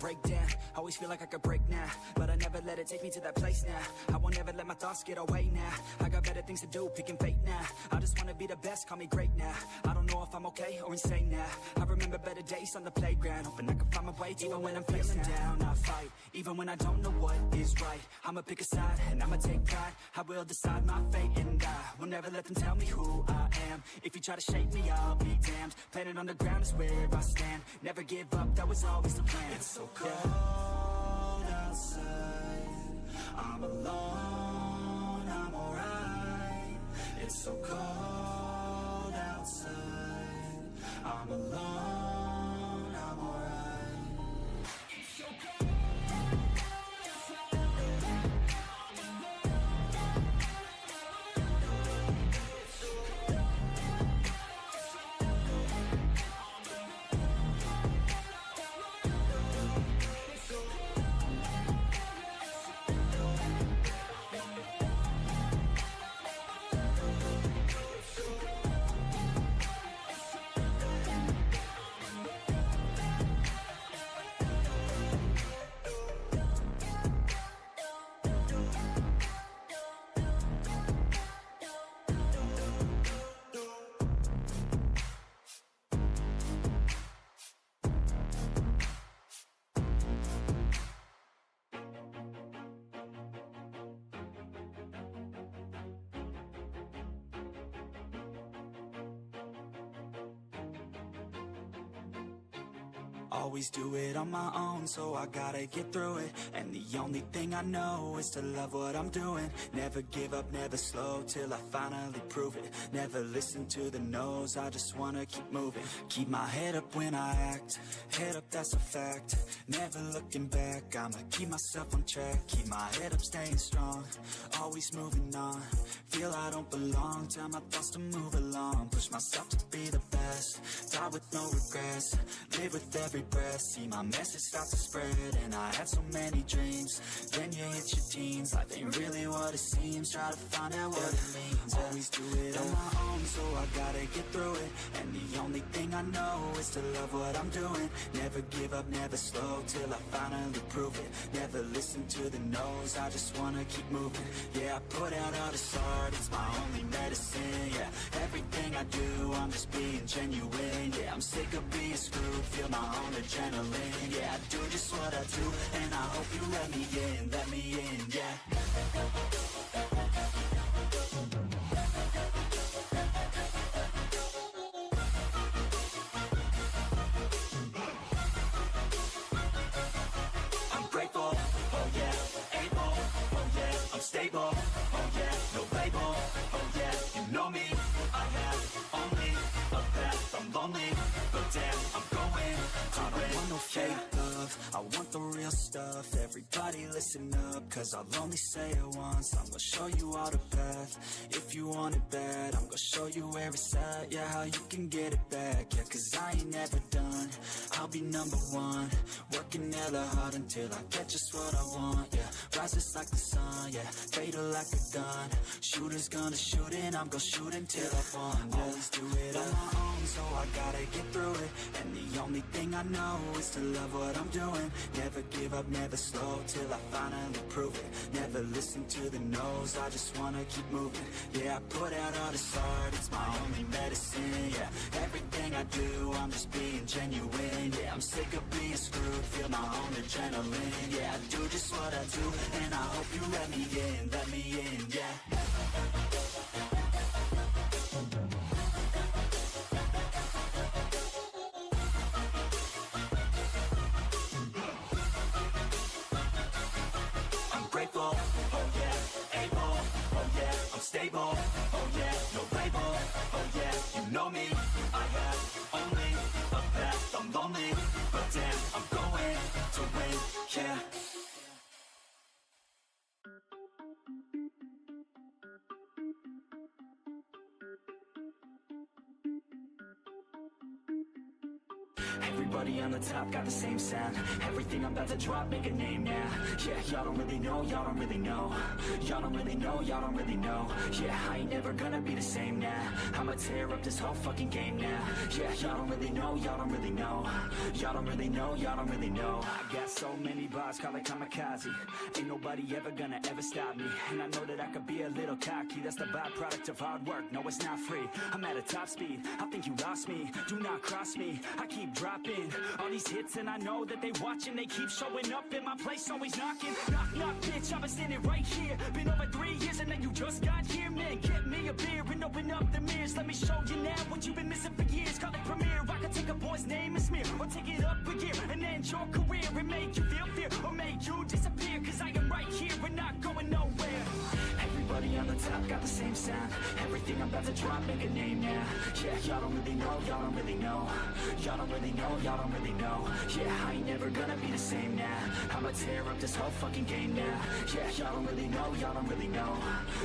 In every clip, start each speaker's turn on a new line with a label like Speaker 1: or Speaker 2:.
Speaker 1: Break down, always feel like I could break now, but I never let it take me to that place now. I won't ever let my thoughts get away now. I got better things to do, picking fate now. I just wanna be the best, call me great now. I don't know if I'm okay or insane now. I remember better days on the playground, hoping I can find my way even when I'm feeling down. I fight, even when I don't know what is right. I'ma pick a side, and I'ma take pride. I will decide my fate, and I will never let them tell me who I am. If you try to shake me, I'll be damned. Planet on the ground is where I stand. Never give up, that was always the plan. It's so cold outside, I'm alone, I'm alright. It's so cold outside, I'm alone, I'm alright. It's so cold. Always do it on my own, so I gotta get through it. And the only thing I know is to love what I'm doing. Never give up, never slow, till I finally prove it. Never listen to the no's, I just wanna keep moving. Keep my head up when I act, head up, that's a fact. Never looking back, I'ma keep myself on track. Keep my head up, staying strong, always moving on. Feel I don't belong, tell my thoughts to move along. Push myself to be the best, die with no regrets. Live with every breath, see my message start to spread. And I had so many dreams, then you hit your teens. Life ain't really what it seems, try to find out what it means. Always do it on my own, so I gotta get through it. And the only thing I know is to love what I'm doing. Never give up, never slow, till I finally prove it. Never listen to the no's, I just wanna keep moving. Yeah, I put out all this art, it's my only medicine. Yeah, everything I do, I'm just being genuine. Yeah, I'm sick of being screwed, feel my own adrenaline. Yeah, I do just what I do, and I hope you let me in, yeah. I'm grateful, oh yeah, able, oh yeah, I'm stable, oh yeah, no label, oh yeah, you know me, I have only a path, I'm lonely, but damn, I'm going to I don't want no fake love, I want the real stuff. Everybody listen up, cause I'll only say it once. I'm gonna show you all the path, if you want it bad. I'm gonna show you where it's at, yeah, how you can get it back. Yeah, cause I ain't never done, I'll be number one. Working hella hard until I get just what I want, yeah. Rises like the sun, yeah, fatal like a gun. Shooter's gonna shoot and I'm gonna shoot until I fall, yeah. Always do it on my own, so I gotta get through it. And the only thing I know is to love what I'm doing. Never give up, never slow, till I finally prove it. Never listen to the no's, I just wanna keep moving. Yeah, I put out all this art, it's my only medicine. Yeah, everything I do, I'm just being genuine. Yeah, I'm sick of being screwed, feel my own adrenaline. Yeah, I do just what I do, and I hope you let me in, yeah. Grateful, oh yeah, able, oh yeah, I'm stable, oh yeah, no label, oh yeah, you know me, I have only a path, I'm lonely, but damn, I'm going to win, yeah. Everybody on the top got the same sound. Everything I'm about to drop, make a name now. Yeah, y'all don't really know, y'all don't really know. Y'all don't really know, y'all don't really know. Yeah, I ain't never gonna be the same now. I'ma tear up this whole fucking game now. Yeah, y'all don't really know, y'all don't really know. Y'all don't really know, y'all don't really know. I got so many bars, call it kamikaze. Ain't nobody ever gonna ever stop me. And I know that I could be a little cocky. That's the byproduct of hard work, no it's not free. I'm at a top speed, I think you lost me. Do not cross me, I keep dropping all these hits and I know that they watching. They keep showing up in my place, always knocking. Knock, knock, bitch, I've been standing right here. Been over 3 years and then you just got here. Man, get me a beer and open up the mirrors. Let me show you now what you've been missing for years. Call it premiere, I could take a boy's name and smear, or take it up a gear and end your career and make you feel fear, or make you disappear. Cause I am right here and not going nowhere. Everybody on the top got the same sound. Everything I'm about to drop, make a name now. Yeah, y'all don't really know, y'all don't really know. Y'all don't really know, y'all don't really know. Yeah, I ain't never gonna be the same now. I'ma tear up this whole fucking game now. Yeah, y'all don't really know, y'all don't really know.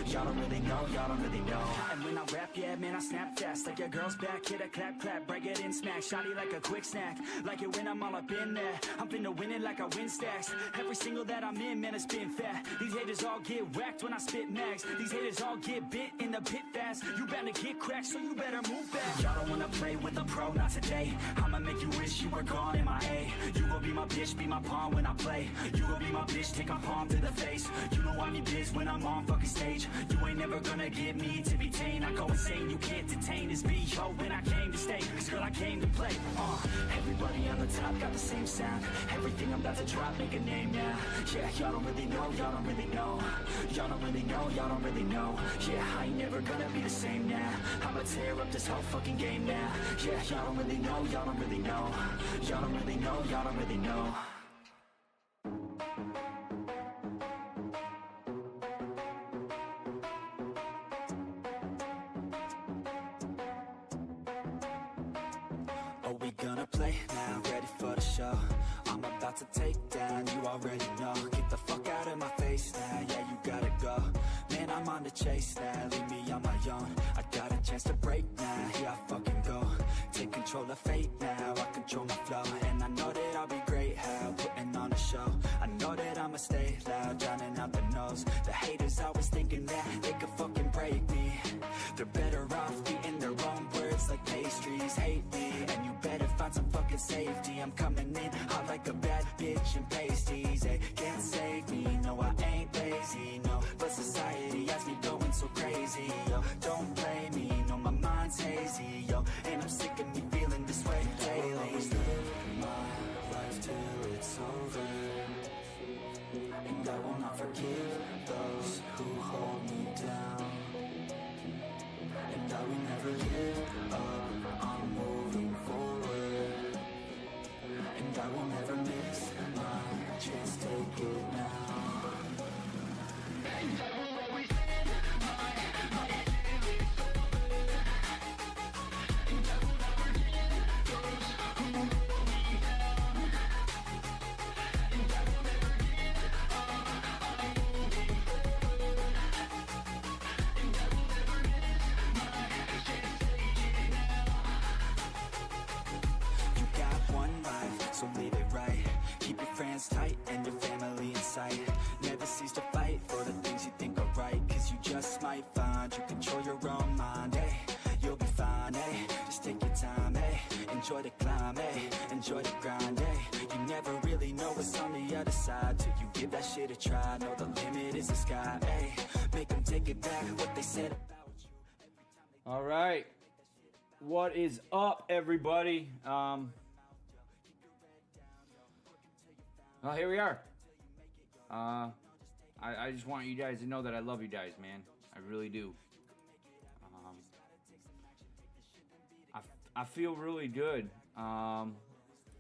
Speaker 1: Y'all don't really know, y'all don't really know. And when I rap, yeah, man, I snap fast. Like your girl's back, hit a clap, clap, break it in, smack. Shotty like a quick snack, like it when I'm all up in there. I'm finna win it like I win stacks. Every single that I'm in, man, it's been fat. These haters all get whacked when I spit mags. These haters all get bit in the pit fast. You bound to get cracked, so you better move back. Y'all don't wanna play with a pro, not today. I'ma make you wish you were gone, MIA. You gon' be my bitch, be my pawn when I play. You gon' be my bitch, take my palm to the face. You know I'm in biz when I'm on fucking stage. You ain't never gonna get me to be tame. I go insane, you can't detain this B.O. when I came to stay. Cause girl, I came to play. Everybody on the top got the same sound. Everything I'm about to drop, make a name now. Yeah, y'all don't really know, y'all don't really know. Y'all don't really know, y'all don't really know. Yeah, I ain't never gonna be the same now. I'ma tear up this whole fucking game now. Yeah, y'all don't really know, y'all don't really know. Y'all don't really know, y'all don't really know. Oh, we gonna play now, ready for the show. I'm about to take down, you already know. Get the fuck out of my face now, yeah, you gotta go. Man, I'm on the chase now, leave me on my own. I got a chance to break now, here I fucking go. Take control of fate now, I control my flow. And I know that I'll be great, how putting on a show. I know that I'ma stay loud, drowning out the noise. The haters always thinking that they could fucking break me. They're better off eating their own words like pastries. Hate me, and you better find some fucking safety. I'm coming in hot like a bad bitch in pasties. They can't save me, no I ain't lazy, no. But society has me going so crazy, yo. Don't blame me, no my mind's hazy, yo. And I'm sick of me feeling this way daily. I'll always live my life till it's over, and I will not forgive those who hold me down. And I will never give up, I'm moving forward. And I will never miss my chance, take it now. And I will always live my life till it's over. And I will never give those who hold me down. And I will never give up, I'm moving forward. And I will never miss my chance, take it now. You got one life, so live it right. Keep your friends tight and your family in sight. Never cease to fight for the things you think are right. Cause you just might find you control your own mind, eh? You'll be fine, eh? Just take your time, eh? Enjoy the climb, eh? Enjoy the grind, eh? You never really know what's on the other side till you give that shit a try. Know the limit is the sky, eh? Make them take it back, what they said about you.
Speaker 2: All right. What is up, everybody? Well, here we are. I just want you guys to know that I love you guys, man. I really do. I feel really good. I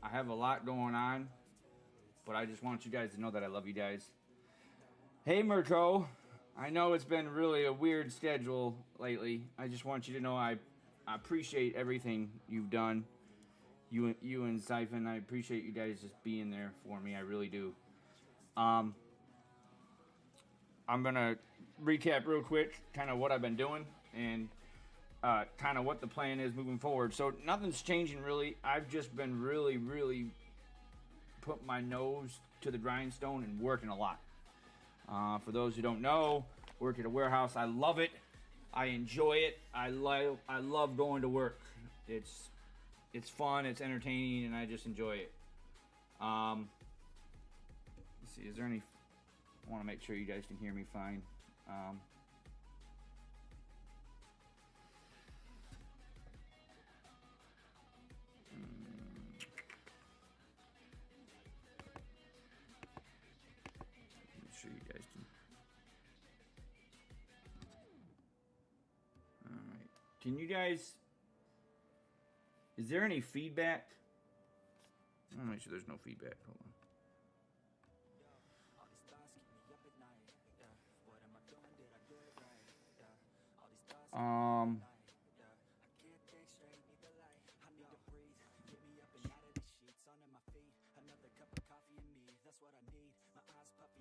Speaker 2: have a lot going on, but I just want you guys to know that I love you guys. Hey, Mirko. I know it's been really a weird schedule lately. I just want you to know I appreciate everything you've done. You and Siphon, I appreciate you guys just being there for me. I really do. I'm going to recap real quick kind of what I've been doing. And kind of what the plan is moving forward. So nothing's changing really. I've just been really putting my nose to the grindstone and working a lot. For those who don't know, work at a warehouse. I love it. I enjoy it. I love going to work. It's fun. It's entertaining, and I just enjoy it. Let's see. Is there any? I want to make sure you guys can hear me fine. Make sure you guys can. All right. Can you guys? Is there any feedback? I want to make sure there's no feedback. Hold on.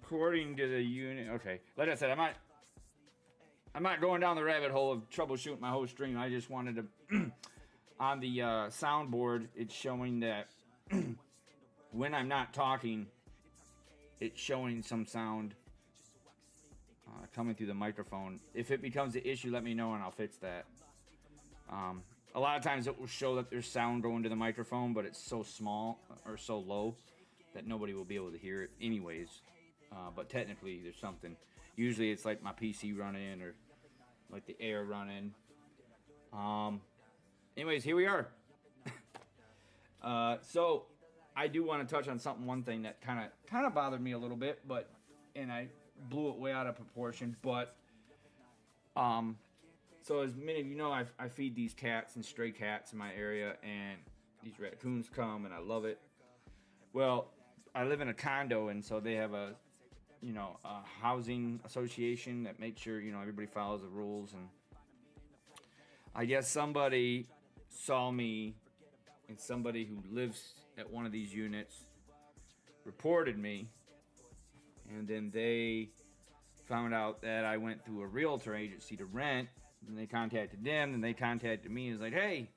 Speaker 2: According to the unit, okay. Like I said, I'm not going down the rabbit hole of troubleshooting my whole stream. I just wanted to, on the soundboard, it's showing that when I'm not talking, it's showing some sound coming through the microphone. If it becomes an issue, let me know and I'll fix that. A lot of times it will show that there's sound going to the microphone, but it's so small or so low that nobody will be able to hear it anyways. But technically there's something. Usually it's like my PC running or like the air running. Anyways, here we are. So I do want to touch on one thing that kind of bothered me a little bit, and I blew it way out of proportion. But so as many of you know, I feed these cats and stray cats in my area, and these raccoons come, and I love it. Well, I live in a condo, and so they have a housing association that makes sure everybody follows the rules. And I guess somebody saw me, and somebody who lives at one of these units reported me, and then they found out that I went through a realtor agency to rent, and they contacted them, and they contacted me and was like, hey,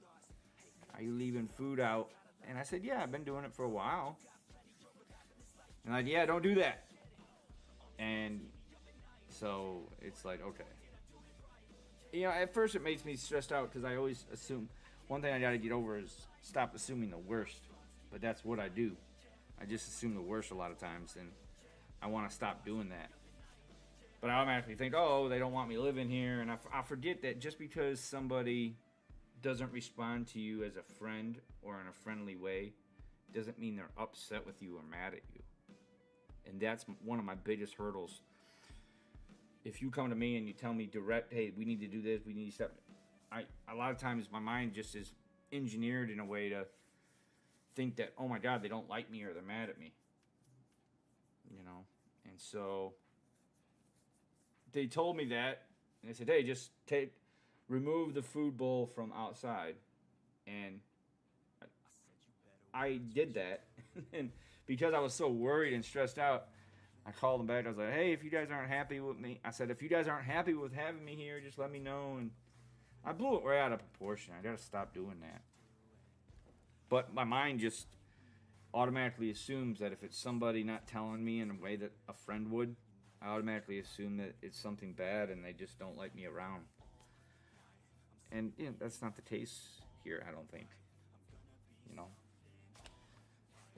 Speaker 2: are you leaving food out? And I said, yeah, I've been doing it for a while. And like, yeah, don't do that. And so it's like, okay. At first it makes me stressed out because I always assume, one thing I gotta get over is stop assuming the worst. But that's what I do. I just assume the worst a lot of times, and I want to stop doing that. But I automatically think, oh, they don't want me living here, and I forget that just because somebody doesn't respond to you as a friend or in a friendly way doesn't mean they're upset with you or mad at you. And that's one of my biggest hurdles. If you come to me and you tell me direct, hey, we need to do this, we need to step, a lot of times my mind just is engineered in a way to think that, oh my God, they don't like me or they're mad at me. And so they told me that, and they said, hey, just remove the food bowl from outside. And I did that. And because I was so worried and stressed out, I called them back. I was like, hey, if you guys aren't happy with me, I said, if you guys aren't happy with having me here, just let me know. And I blew it right out of proportion. I got to stop doing that. But my mind just automatically assumes that if it's somebody not telling me in a way that a friend would, I automatically assume that it's something bad and they just don't like me around. And that's not the case here, I don't think.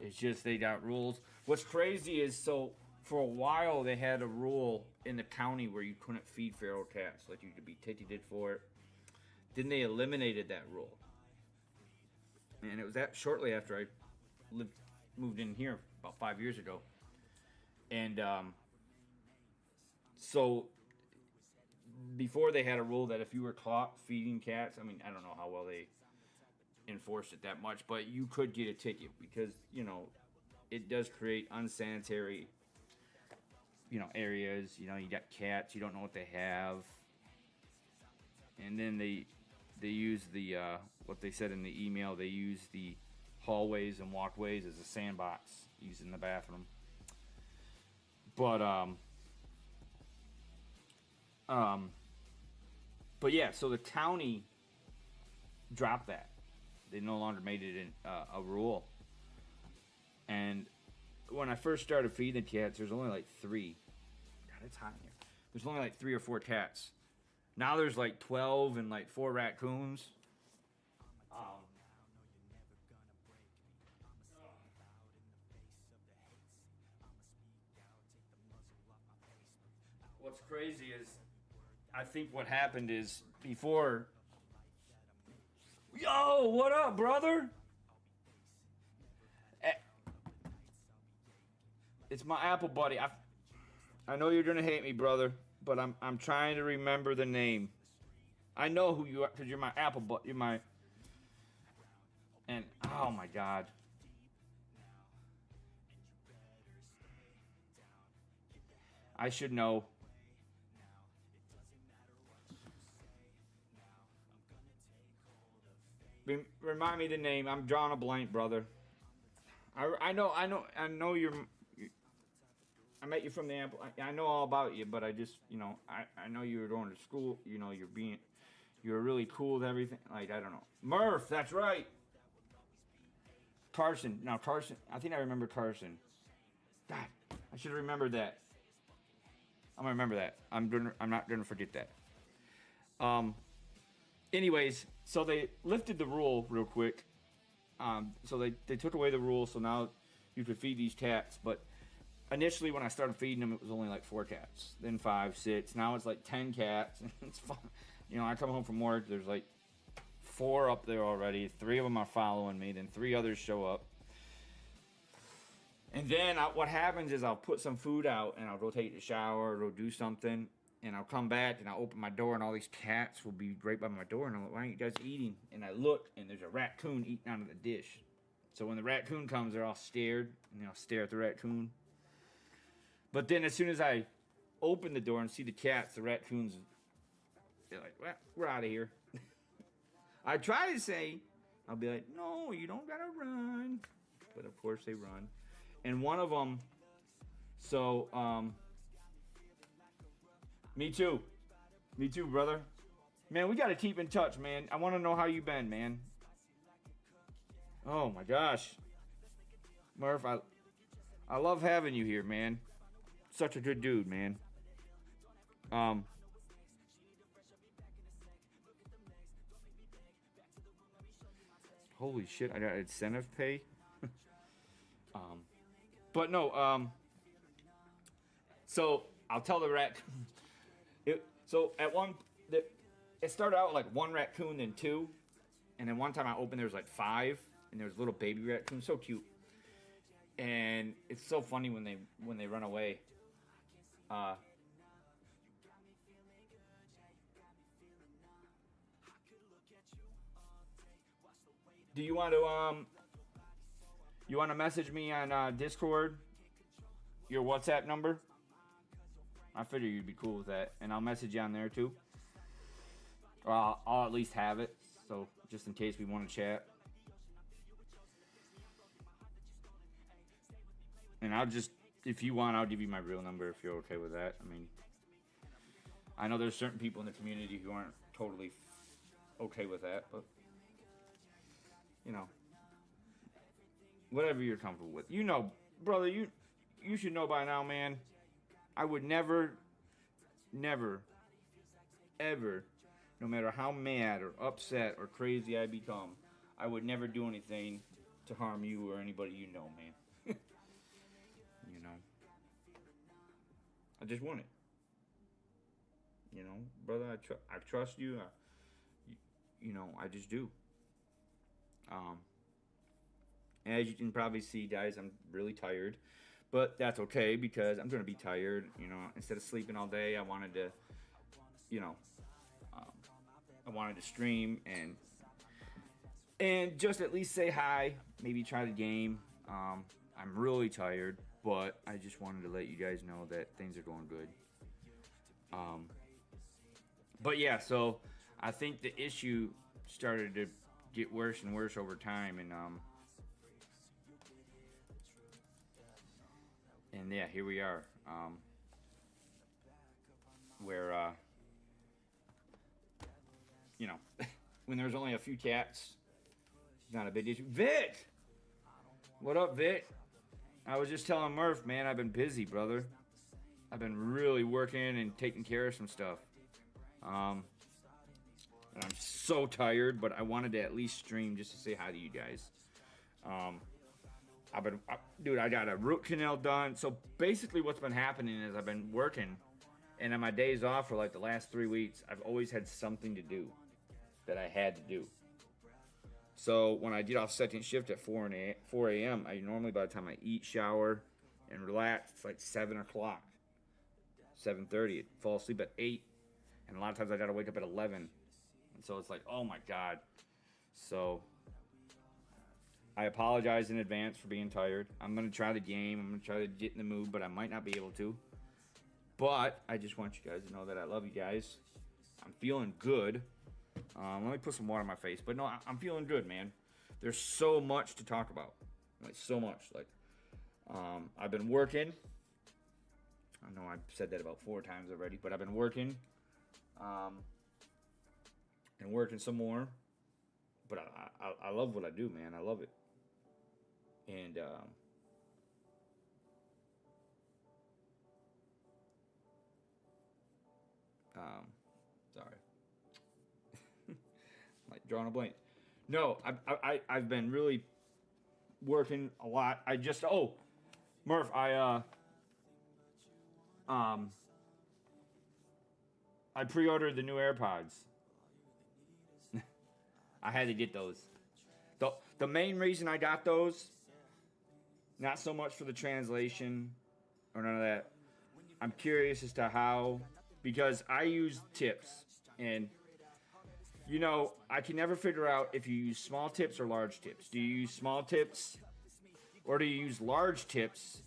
Speaker 2: It's just they got rules. What's crazy is, so for a while they had a rule in the county where you couldn't feed feral cats, like you could be ticketed for it. Then they eliminated that rule. And it was shortly after I moved in here about 5 years ago. And so before they had a rule that if you were caught feeding cats, I don't know how well they enforced it that much, but you could get a ticket because, it does create unsanitary, areas. You got cats, you don't know what they have. And then they use the, what they said in the email, they use the hallways and walkways as a sandbox used in the bathroom. But yeah, so the county dropped that. They no longer made it a rule. And when I first started feeding the cats, there's only like 3. God, it's hot in here. There's only like 3 or 4 cats. Now there's like 12 and like 4 raccoons. What's crazy is, I think what happened is before. Yo, what up, brother? Eh, It's my Apple buddy. I know you're gonna hate me, brother, but I'm trying to remember the name. I know who you are because you're my Apple buddy. You're my. And oh my God. I should know. Remind me the name. I'm drawing a blank, brother. I know you're. I met you from the Apple. I know all about you, but I just, I know you were going to school. You're really cool with everything. Like, I don't know. Murph, that's right. Carson. Now, Carson. I think I remember Carson. God, I should have remembered that. I'm gonna remember that. I'm not gonna forget that. Anyways, so they lifted the rule real quick. So they took away the rule, so now you could feed these cats. But initially, when I started feeding them, it was only like 4 cats. Then 5, 6. Now it's like 10 cats. It's fun. I come home from work. There's like 4 up there already. 3 of them are following me. Then 3 others show up. And then what happens is I'll put some food out and I'll go take a shower or go do something. And I'll come back and I'll open my door and all these cats will be right by my door. And I'm like, why aren't you guys eating? And I look and there's a raccoon eating out of the dish. So when the raccoon comes, they're all scared. And I'll stare at the raccoon. But then as soon as I open the door and see the cats, the raccoons, they're like, well, we're out of here. I try to say, I'll be like, no, you don't gotta run. But of course they run. And one of them, me too, brother. Man, we gotta keep in touch, man. I want to know how you been, man. Oh my gosh, Murph, I love having you here, man. Such a good dude, man. Holy shit, I got incentive pay. But no, so I'll tell the raccoon. So it started out like 1 raccoon, then 2, and then one time I opened, there was like 5, and there was little baby raccoons, so cute. And it's so funny when they run away. Do you want to message me on Discord? Your WhatsApp number? I figure you'd be cool with that, and I'll message you on there too. Or I'll at least have it, so just in case we want to chat. And if you want, I'll give you my real number if you're okay with that. I mean, I know there's certain people in the community who aren't totally okay with that, but whatever you're comfortable with. Brother, you should know by now, man. I would never, ever, no matter how mad or upset or crazy I become, I would never do anything to harm you or anybody you know, man. I just want it. Brother, I trust you. I just do. As you can probably see, guys, I'm really tired. But that's okay because I'm going to be tired. Instead of sleeping all day, I wanted to, I wanted to stream and just at least say hi. Maybe try the game. I'm really tired, but I just wanted to let you guys know that things are going good. But yeah, so I think the issue started to get worse and worse over time, and yeah, here we are. Where when there's only a few cats, it's not a big issue. Vit! What up, Vit? I was just telling Murph, man, I've been busy, brother. I've been really working and taking care of some stuff. And I'm so tired, but I wanted to at least stream just to say hi to you guys. Dude, I got a root canal done. So basically what's been happening is I've been working, and on my days off for like the last 3 weeks, I've always had something to do that I had to do. So when I get off second shift at 4 a.m., I normally, by the time I eat, shower, and relax, it's like 7 o'clock, 7:30. Fall asleep at 8, and a lot of times I gotta wake up at 11. And so it's like, oh my God. So I apologize in advance for being tired. I'm going to try the game. I'm going to try to get in the mood, but I might not be able to. But I just want you guys to know that I love you guys. I'm feeling good. Let me put some water on my face. But no, I'm feeling good, man. There's so much to talk about. Like, so much. Like, I've been working. I know I've said that about 4 times already, but I've been working. And working some more. But I love what I do, man. I love it. And sorry, like drawing a blank. No, I've been really working a lot. Murph, I pre-ordered the new AirPods. I had to get those. The main reason I got those, not so much for the translation or none of that. I'm curious as to how, because I use tips, and you know, I can never figure out if you use small tips or large tips. Do you use small tips, or do you use large tips,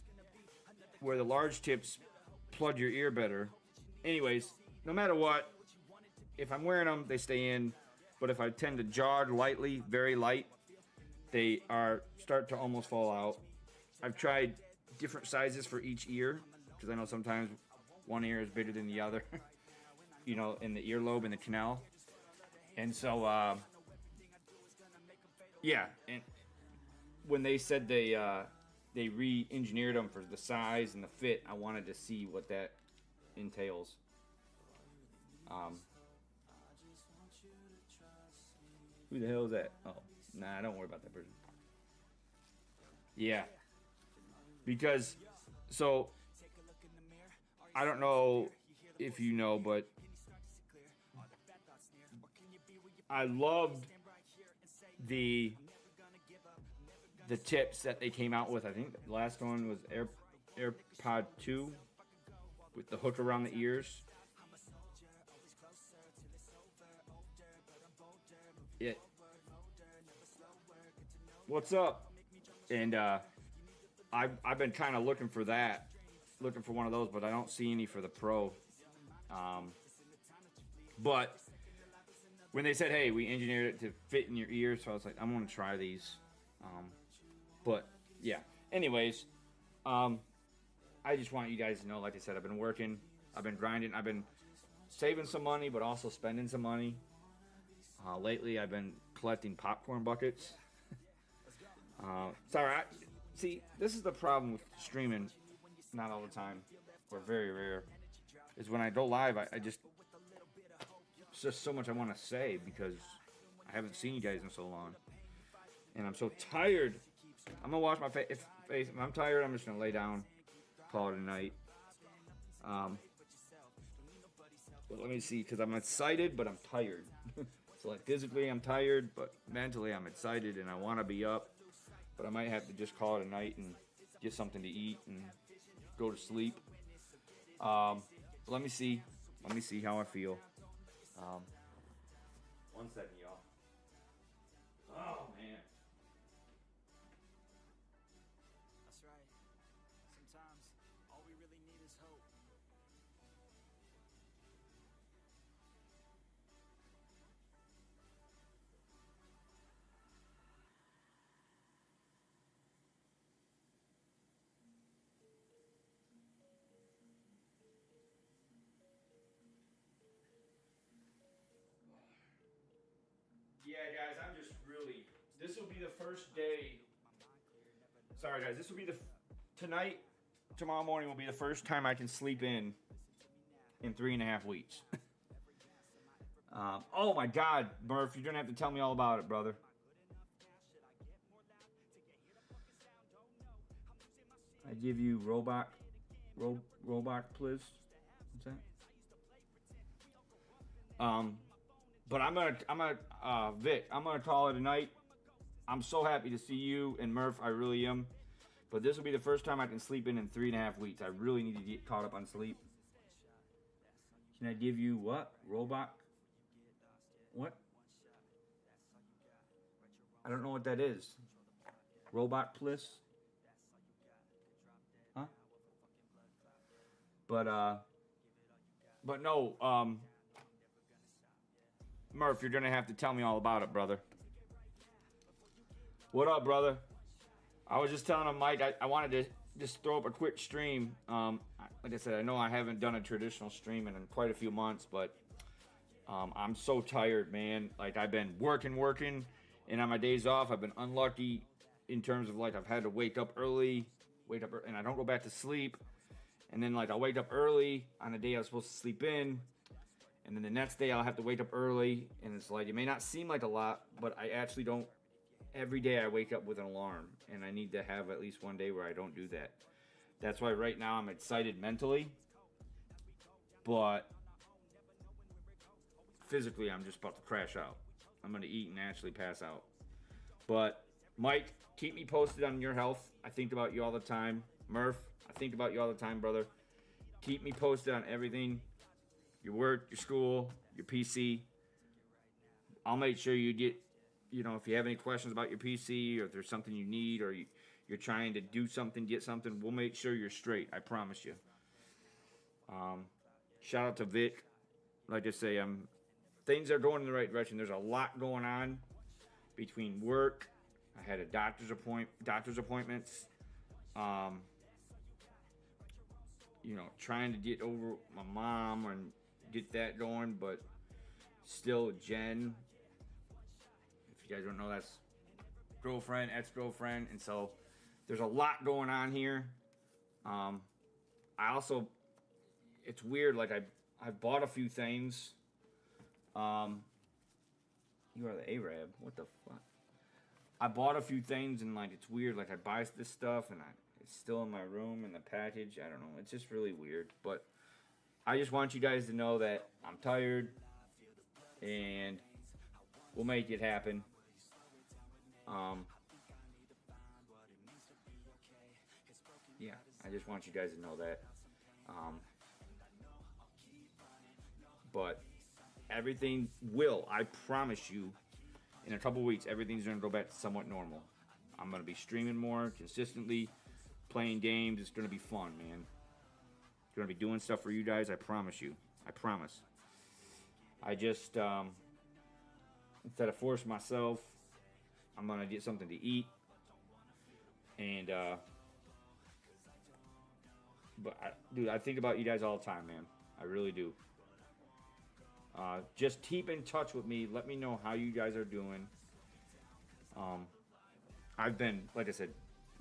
Speaker 2: where the large tips plug your ear better? Anyways, no matter what, if I'm wearing them, they stay in. But if I tend to jog lightly, very light, they start to almost fall out. I've tried different sizes for each ear, because I know sometimes one ear is bigger than the other, you know, in the earlobe, in the canal. And so, yeah, and when they said they re-engineered them for the size and the fit, I wanted to see what that entails. Who the hell is that? Oh, nah, don't worry about that person. Yeah. Because, so, I don't know if you know, but I loved the tips that they came out with. I think the last one was AirPod 2 with the hook around the ears. What's up? And I've been kind of looking for one of those, but I don't see any for the Pro. But when they said, hey, we engineered it to fit in your ears, so I was like, I'm going to try these. But yeah, anyways, I just want you guys to know, like I said, I've been working, I've been grinding, I've been saving some money, but also spending some money. Lately, I've been collecting popcorn buckets. Sorry, see, this is the problem with streaming, not all the time, or very rare, is when I go live, it's just so much I want to say, because I haven't seen you guys in so long, and I'm so tired. I'm gonna wash my face. If I'm tired, I'm just gonna lay down, call it a night. But let me see, because I'm excited, but I'm tired. So like physically I'm tired, but mentally I'm excited and I want to be up. But I might have to just call it a night and get something to eat and go to sleep. Let me see how I feel. 1 second, y'all. Oh man.
Speaker 1: That's right. Sometimes all we really need is hope.
Speaker 2: Yeah, guys, I'm just really. This will be the first day. Sorry, guys. This will be the tonight. Tomorrow morning will be the first time I can sleep in 3.5 weeks. Oh my God, Murph, you're gonna have to tell me all about it, brother. I give you robot, please. What's that? But Vic, I'm gonna call it a night. I'm so happy to see you and Murph. I really am. But this will be the first time I can sleep in 3.5 weeks. I really need to get caught up on sleep. Can I give you what? Robot? What? I don't know what that is. Robot Bliss? Huh? But no, Murph, you're gonna have to tell me all about it, brother. What up, brother? I was just telling him, Mike, I wanted to just throw up a quick stream. Like I said, I know I haven't done a traditional stream in quite a few months, but I'm so tired, man. Like, I've been working, and on my days off, I've been unlucky in terms of, like, I've had to wake up early, and I don't go back to sleep. And then, like, I'll wake up early on the day I was supposed to sleep in, and then the next day I'll have to wake up early, and it's like, it may not seem like a lot, but I actually don't. Every day I wake up with an alarm, and I need to have at least one day where I don't do that. That's why right now I'm excited mentally, but physically I'm just about to crash out. I'm going to eat and actually pass out. But Mike, keep me posted on your health. I think about you all the time. Murph, I think about you all the time, brother. Keep me posted on everything. Your work, your school, your PC. I'll make sure you get, if you have any questions about your PC, or if there's something you need, or you're trying to do something, get something, we'll make sure you're straight. I promise you. Shout out to Vic. Like I say, things are going in the right direction. There's a lot going on between work. I had a doctor's appointments. Trying to get over my mom and get that going, but still Jen. If you guys don't know, that's girlfriend, ex-girlfriend, and so there's a lot going on here. It's weird, like I bought a few things. You are the Arab. What the fuck? I bought a few things, and like it's weird, like I buy this stuff and it's still in my room in the package. I don't know. It's just really weird, but I just want you guys to know that I'm tired and we'll make it happen. Yeah, I just want you guys to know that. But everything will, I promise you, in a couple weeks, everything's going to go back to somewhat normal. I'm going to be streaming more consistently, playing games. It's going to be fun, man. Going to be doing stuff for you guys, I promise you. I promise. I just, instead of force myself, I'm going to get something to eat. And, dude, I think about you guys all the time, man. I really do. Just keep in touch with me. Let me know how you guys are doing. I've been, like I said,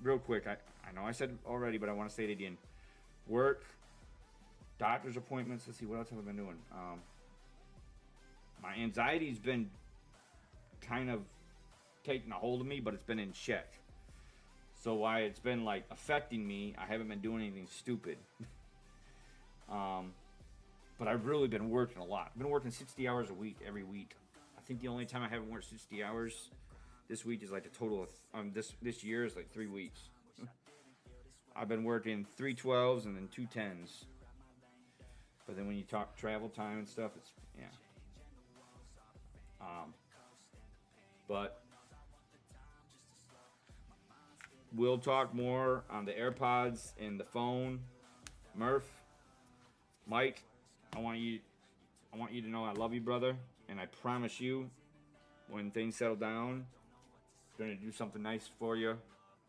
Speaker 2: real quick, I know I said already, but I want to say it again. Work, doctor's appointments. Let's see, what else have I been doing? My anxiety's been kind of taking a hold of me, but it's been in check. So why it's been like affecting me, I haven't been doing anything stupid. But I've really been working a lot. I've been working 60 hours a week, every week. I think the only time I haven't worked 60 hours this week is like a total of, this year is like 3 weeks. I've been working 3 12s and then 2 10s. But then when you talk travel time and stuff, it's, yeah. But we'll talk more on the AirPods and the phone. Murph, Mike, I want you to know I love you, brother, and I promise you, when things settle down, I'm gonna do something nice for you,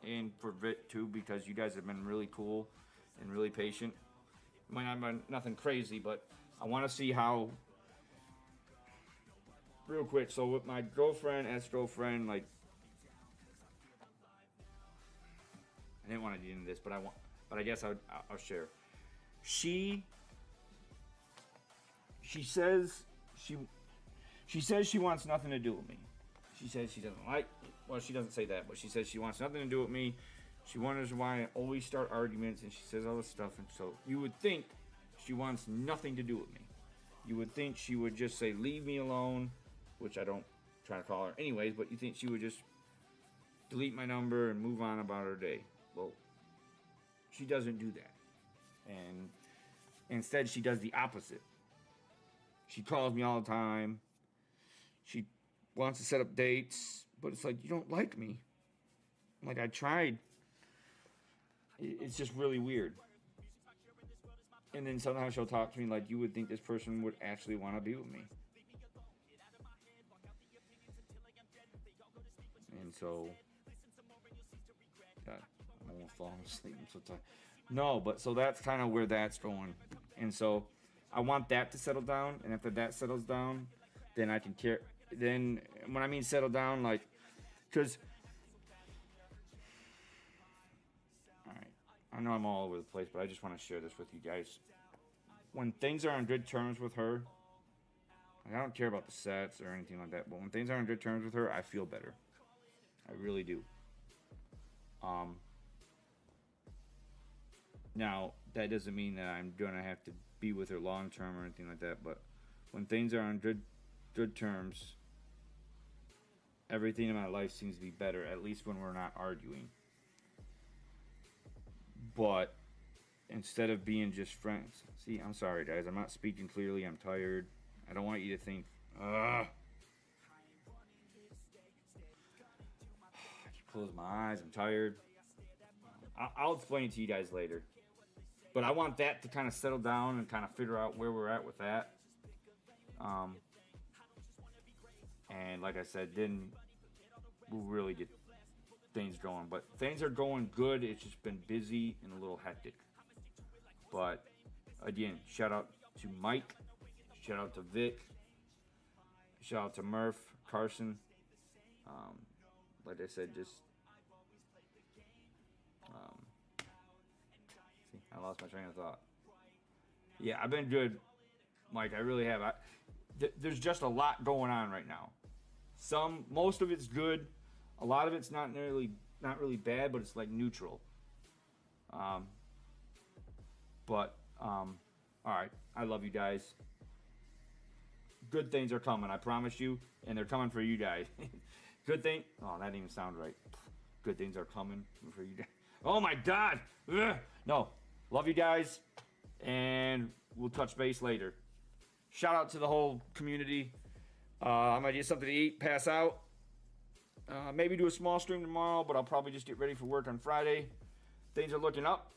Speaker 2: and for Vit too, because you guys have been really cool and really patient. It might not be nothing crazy, but I want to see how real quick. So with my girlfriend, ex-girlfriend, like, I didn't want to get into this, but I guess I'll share. She says she wants nothing to do with me. She says she doesn't like. Well, she doesn't say that, but she says she wants nothing to do with me. She wonders why I always start arguments, and she says all this stuff. And so you would think she wants nothing to do with me. You would think she would just say, leave me alone, which I don't try to call her anyways, but you think she would just delete my number and move on about her day. Well, she doesn't do that. And instead, she does the opposite. She calls me all the time. She wants to set up dates, but it's like, you don't like me. Like, I tried. It's just really weird. And then somehow she'll talk to me like you would think this person would actually want to be with me. And so, God, I'm almost falling asleep. I'm so tired. No, but so that's kind of where that's going. And so I want that to settle down. And after that settles down, then I can care. Then when I mean settle down, like, because, all right, I know I'm all over the place, but I just want to share this with you guys. When things are on good terms with her, like, I don't care about the sets or anything like that, but when things are on good terms with her, I feel better. I really do. Now, that doesn't mean that I'm going to have to be with her long term or anything like that, but when things are on good terms, everything in my life seems to be better, at least when we're not arguing. But instead of being just friends, see, I'm sorry, guys, I'm not speaking clearly, I'm tired. I don't want you to think, I keep closing my eyes, I'm tired. I'll explain it to you guys later. But I want that to kind of settle down and kind of figure out where we're at with that. And like I said, then we'll really get things going. But things are going good. It's just been busy and a little hectic. But again, shout out to Mike. Shout out to Vic. Shout out to Murph, Carson. Like I said, just see, I lost my train of thought. Yeah, I've been good, Mike. I really have. There's just a lot going on right now. Most of it's good. A lot of it's not really bad, but it's like neutral. All right. I love you guys. Good things are coming, I promise you, and they're coming for you guys. Good thing. Oh, that didn't even sound right. Good things are coming for you guys. Oh my God. Ugh. No, love you guys, and we'll touch base later. Shout out to the whole community. I might get something to eat, pass out. Maybe do a small stream tomorrow, but I'll probably just get ready for work on Friday. Things are looking up,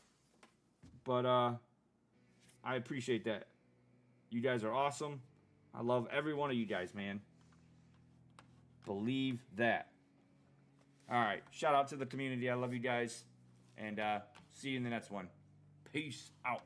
Speaker 2: but I appreciate that. You guys are awesome. I love every one of you guys, man. Believe that. All right. Shout out to the community. I love you guys. And see you in the next one. Peace out.